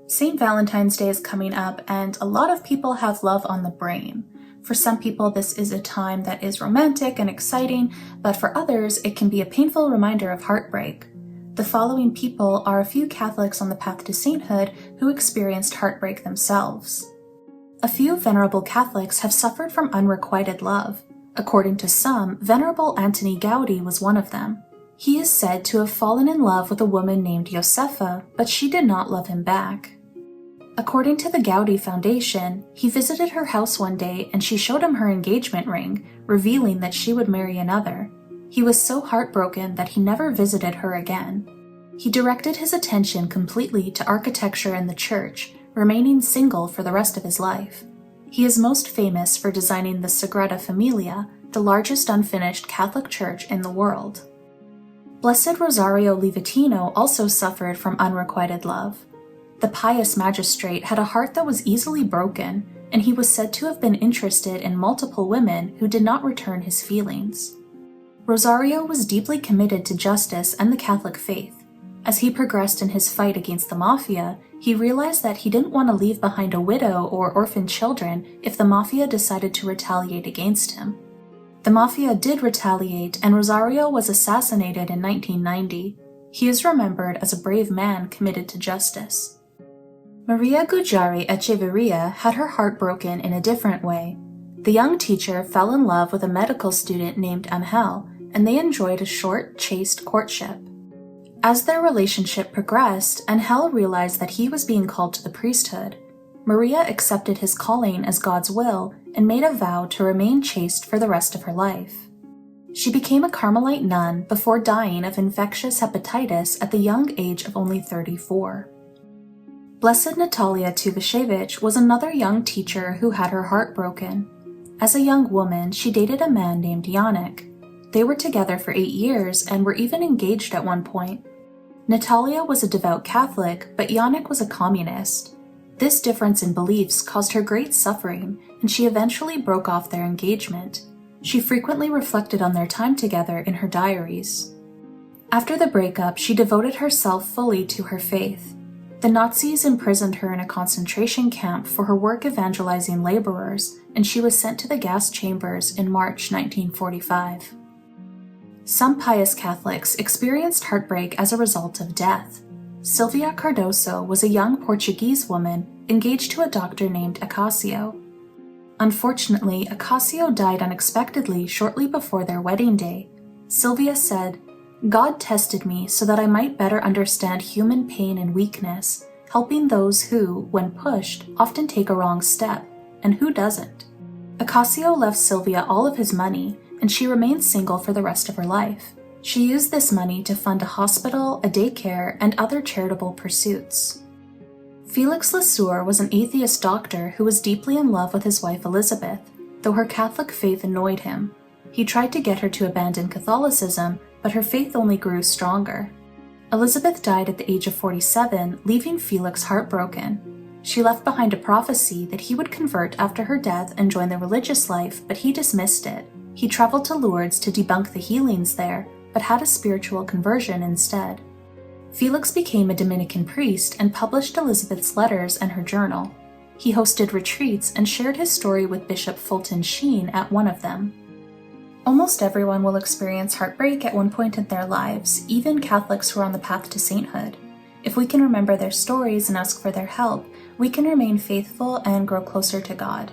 St. Valentine's Day is coming up, and a lot of people have love on the brain. For some people, this is a time that is romantic and exciting, but for others, it can be a painful reminder of heartbreak. The following people are a few Catholics on the path to sainthood who experienced heartbreak themselves. A few venerable Catholics have suffered from unrequited love. According to some, Venerable Antoni Gaudi was one of them. He is said to have fallen in love with a woman named Josefa, but she did not love him back. According to the Gaudi Foundation, he visited her house one day and she showed him her engagement ring, revealing that she would marry another. He was so heartbroken that he never visited her again. He directed his attention completely to architecture and the church, remaining single for the rest of his life. He is most famous for designing the Sagrada Familia, the largest unfinished Catholic church in the world. Blessed Rosario Livatino also suffered from unrequited love. The pious magistrate had a heart that was easily broken, and he was said to have been interested in multiple women who did not return his feelings. Rosario was deeply committed to justice and the Catholic faith. As he progressed in his fight against the mafia, he realized that he didn't want to leave behind a widow or orphaned children if the mafia decided to retaliate against him. The mafia did retaliate, and Rosario was assassinated in 1990. He is remembered as a brave man committed to justice. Maria Guggiari Echeverria had her heart broken in a different way. The young teacher fell in love with a medical student named Angel, and they enjoyed a short, chaste courtship. As their relationship progressed, Angel realized that he was being called to the priesthood. Maria accepted his calling as God's will and made a vow to remain chaste for the rest of her life. She became a Carmelite nun before dying of infectious hepatitis at the young age of only 34. Blessed Natalia Tulasiewicz was another young teacher who had her heart broken. As a young woman, she dated a man named Yannick. They were together for 8 years and were even engaged at one point. Natalia was a devout Catholic, but Yannick was a communist. This difference in beliefs caused her great suffering, and she eventually broke off their engagement. She frequently reflected on their time together in her diaries. After the breakup, she devoted herself fully to her faith. The Nazis imprisoned her in a concentration camp for her work evangelizing laborers, and she was sent to the gas chambers in March 1945. Some pious Catholics experienced heartbreak as a result of death. Silvia Cardoso was a young Portuguese woman engaged to a doctor named Acasio. Unfortunately, Acasio died unexpectedly shortly before their wedding day. Silvia said, "God tested me so that I might better understand human pain and weakness, helping those who, when pushed, often take a wrong step, and who doesn't." Acasio left Silvia all of his money, and she remained single for the rest of her life. She used this money to fund a hospital, a daycare, and other charitable pursuits. Felix Leseur was an atheist doctor who was deeply in love with his wife Elizabeth, though her Catholic faith annoyed him. He tried to get her to abandon Catholicism, but her faith only grew stronger. Elizabeth died at the age of 47, leaving Felix heartbroken. She left behind a prophecy that he would convert after her death and join the religious life, but he dismissed it. He traveled to Lourdes to debunk the healings there, but had a spiritual conversion instead. Felix became a Dominican priest and published Elizabeth's letters and her journal. He hosted retreats and shared his story with Bishop Fulton Sheen at one of them. Almost everyone will experience heartbreak at one point in their lives, even Catholics who are on the path to sainthood. If we can remember their stories and ask for their help, we can remain faithful and grow closer to God.